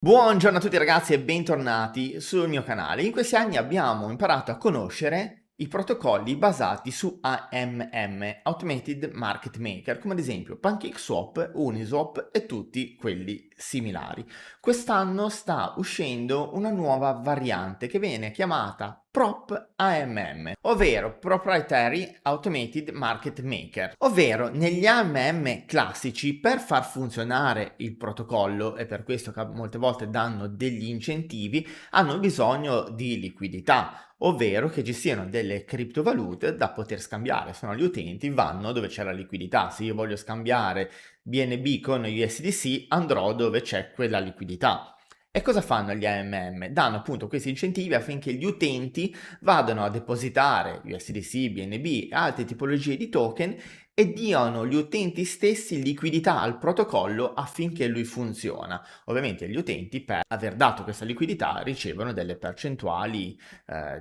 Buongiorno a tutti ragazzi e bentornati sul mio canale. In questi anni abbiamo imparato a conoscere i protocolli basati su AMM, Automated Market Maker, come ad esempio PancakeSwap, Uniswap e tutti quelli similari. Quest'anno sta uscendo una nuova variante che viene chiamata Prop AMM, ovvero Proprietary Automated Market Maker, ovvero negli AMM classici per far funzionare il protocollo, e per questo che molte volte danno degli incentivi, hanno bisogno di liquidità, ovvero che ci siano delle criptovalute da poter scambiare, se no gli utenti vanno dove c'è la liquidità. Se io voglio scambiare BNB con USDC andrò dove c'è quella liquidità. E cosa fanno gli AMM? Danno appunto questi incentivi affinché gli utenti vadano a depositare USDC, BNB e altre tipologie di token e diano gli utenti stessi liquidità al protocollo affinché lui funziona. Ovviamente gli utenti, per aver dato questa liquidità, ricevono delle percentuali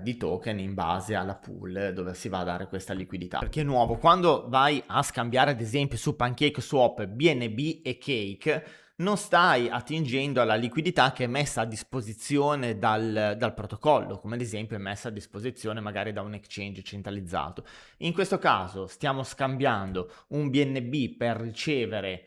di token in base alla pool dove si va a dare questa liquidità. Perché è nuovo, quando vai a scambiare ad esempio su PancakeSwap BNB e Cake, non stai attingendo alla liquidità che è messa a disposizione dal protocollo, come ad esempio è messa a disposizione magari da un exchange centralizzato. In questo caso stiamo scambiando un BNB per ricevere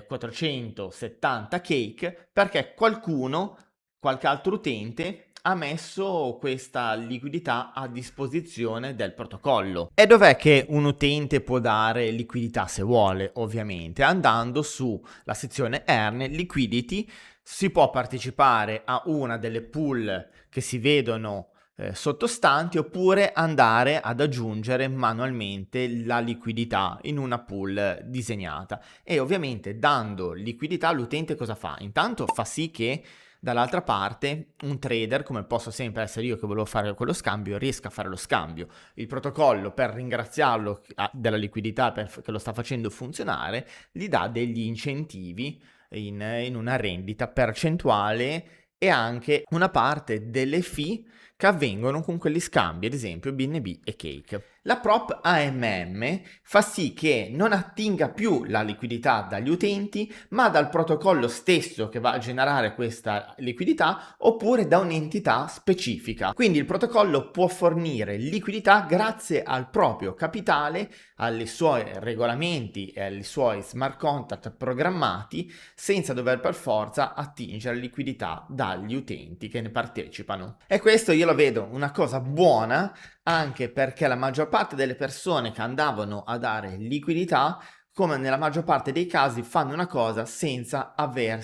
470 cake perché qualche altro utente ha messo questa liquidità a disposizione del protocollo. E dov'è che un utente può dare liquidità se vuole? Ovviamente andando sulla sezione Earn Liquidity si può partecipare a una delle pool che si vedono sottostanti, oppure andare ad aggiungere manualmente la liquidità in una pool disegnata. E ovviamente dando liquidità l'utente cosa fa? Intanto fa sì che dall'altra parte un trader, come posso sempre essere io che volevo fare quello scambio, riesca a fare lo scambio. Il protocollo, per ringraziarlo della liquidità che lo sta facendo funzionare, gli dà degli incentivi in una rendita percentuale e anche una parte delle fee che avvengono con quegli scambi, ad esempio BNB e Cake. La prop AMM fa sì che non attinga più la liquidità dagli utenti, ma dal protocollo stesso che va a generare questa liquidità, oppure da un'entità specifica. Quindi il protocollo può fornire liquidità grazie al proprio capitale, ai suoi regolamenti e ai suoi smart contract programmati, senza dover per forza attingere liquidità dagli utenti che ne partecipano. E questo io lo vedo una cosa buona, anche perché la maggior parte delle persone che andavano a dare liquidità, come nella maggior parte dei casi, fanno una cosa senza aver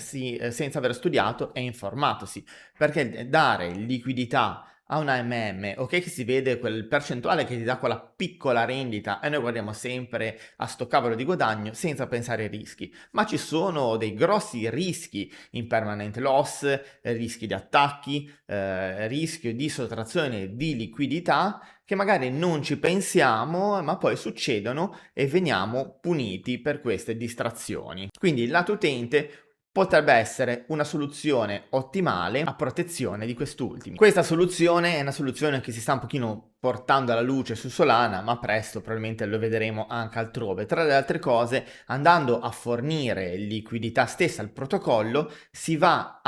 studiato e informatosi, perché dare liquidità a un AMM, ok che si vede quel percentuale che ti dà quella piccola rendita e noi guardiamo sempre a sto cavolo di guadagno senza pensare ai rischi, ma ci sono dei grossi rischi in permanent loss, rischi di attacchi, rischio di sottrazione di liquidità che magari non ci pensiamo, ma poi succedono e veniamo puniti per queste distrazioni. Quindi il lato utente potrebbe essere una soluzione ottimale a protezione di quest'ultimi. Questa soluzione è una soluzione che si sta un pochino portando alla luce su Solana, ma presto probabilmente lo vedremo anche altrove. Tra le altre cose, andando a fornire liquidità stessa al protocollo, si dovrebbe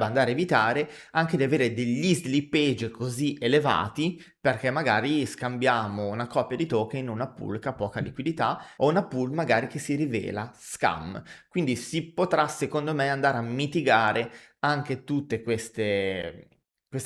andare a evitare anche di avere degli slippage così elevati, perché magari scambiamo una coppia di token in una pool che ha poca liquidità o una pool magari che si rivela scam. Quindi si potrà, secondo me, andare a mitigare anche tutte queste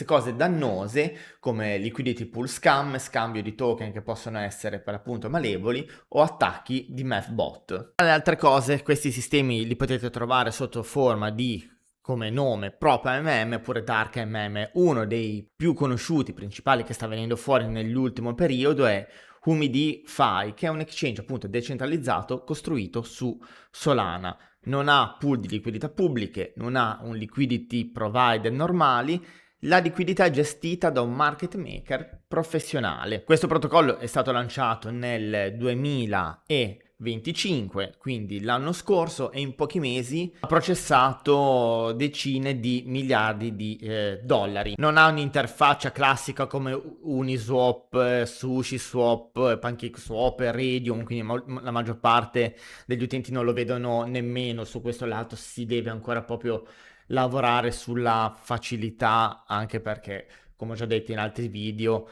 cose dannose come liquidity pool scam, scambio di token che possono essere per l'appunto malevoli o attacchi di mathbot. Tra le altre cose, questi sistemi li potete trovare sotto forma di, come nome, Prop AMM oppure Dark AMM. Uno dei più conosciuti, principali che sta venendo fuori nell'ultimo periodo è Humidify, che è un exchange appunto decentralizzato costruito su Solana. Non ha pool di liquidità pubbliche, non ha un liquidity provider normali, la liquidità è gestita da un market maker professionale. Questo protocollo è stato lanciato nel 2020 2025, quindi l'anno scorso, e in pochi mesi ha processato decine di miliardi di dollari. Non ha un'interfaccia classica come Uniswap, SushiSwap, PancakeSwap, Radium, quindi la maggior parte degli utenti non lo vedono nemmeno. Su questo lato si deve ancora proprio lavorare sulla facilità, anche perché, come ho già detto in altri video,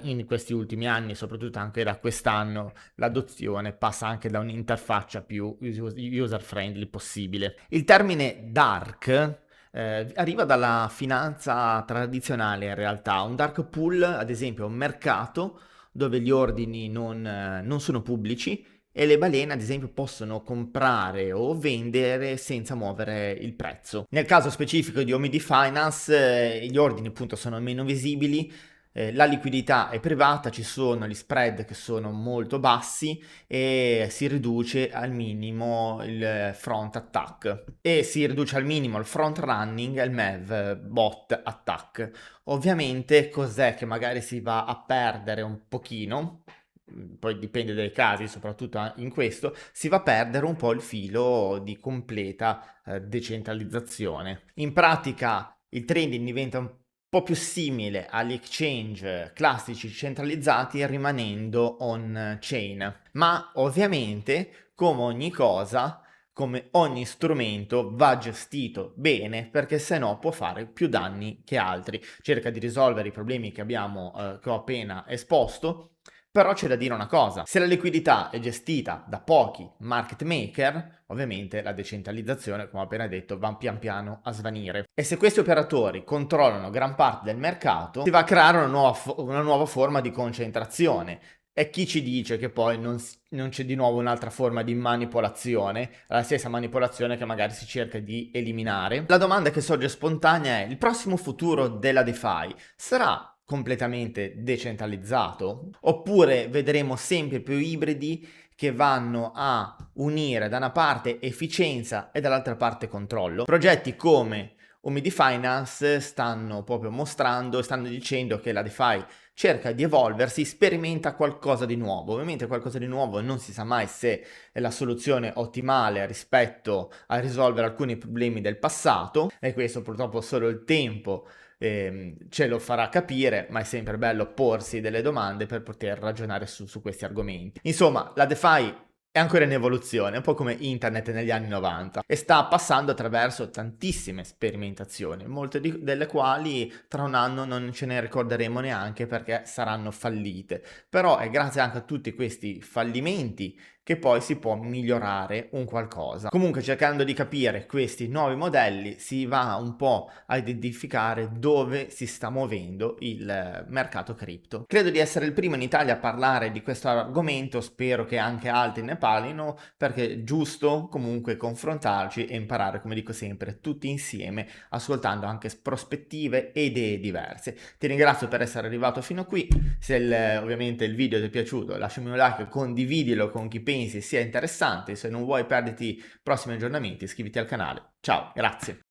in questi ultimi anni, soprattutto anche da quest'anno, l'adozione passa anche da un'interfaccia più user friendly possibile. Il termine dark arriva dalla finanza tradizionale in realtà. Un dark pool, ad esempio, è un mercato dove gli ordini non sono pubblici e le balene, ad esempio, possono comprare o vendere senza muovere il prezzo. Nel caso specifico di Omidi Finance, gli ordini appunto sono meno visibili, la liquidità è privata, ci sono gli spread che sono molto bassi e si riduce al minimo il front attack e si riduce al minimo il front running e il MEV bot attack. Ovviamente cos'è che magari si va a perdere un pochino? Poi dipende dai casi, soprattutto in questo, si va a perdere un po' il filo di completa decentralizzazione. In pratica il trading diventa un po' più simile agli exchange classici centralizzati rimanendo on-chain, ma ovviamente come ogni cosa, come ogni strumento va gestito bene, perché se no può fare più danni che altri. Cerca di risolvere i problemi che ho appena esposto. Però c'è da dire una cosa: se la liquidità è gestita da pochi market maker, ovviamente la decentralizzazione, come ho appena detto, va pian piano a svanire. E se questi operatori controllano gran parte del mercato, si va a creare una nuova forma di concentrazione. E chi ci dice che poi non c'è di nuovo un'altra forma di manipolazione, la stessa manipolazione che magari si cerca di eliminare? La domanda che sorge spontanea è: il prossimo futuro della DeFi sarà completamente decentralizzato? Oppure vedremo sempre più ibridi che vanno a unire da una parte efficienza e dall'altra parte controllo? Progetti come Omidi Finance stanno proprio mostrando, stanno dicendo che la DeFi cerca di evolversi, sperimenta qualcosa di nuovo. Ovviamente qualcosa di nuovo non si sa mai se è la soluzione ottimale rispetto a risolvere alcuni problemi del passato, e questo purtroppo solo il tempo ce lo farà capire, ma è sempre bello porsi delle domande per poter ragionare su questi argomenti. Insomma, la DeFi è ancora in evoluzione, un po' come internet negli anni 90, e sta passando attraverso tantissime sperimentazioni, molte delle quali tra un anno non ce ne ricorderemo neanche perché saranno fallite. Però è grazie anche a tutti questi fallimenti che poi si può migliorare un qualcosa. Comunque, cercando di capire questi nuovi modelli, si va un po' a identificare dove si sta muovendo il mercato cripto. Credo di essere il primo in Italia a parlare di questo argomento, spero che anche altri ne parlino, perché è giusto comunque confrontarci e imparare, come dico sempre, tutti insieme, ascoltando anche prospettive e idee diverse. Ti ringrazio per essere arrivato fino a qui. Se ovviamente il video ti è piaciuto, lasciami un like, condividilo con chi pensi sia interessante. Se non vuoi perderti prossimi aggiornamenti, iscriviti al canale. Ciao, grazie.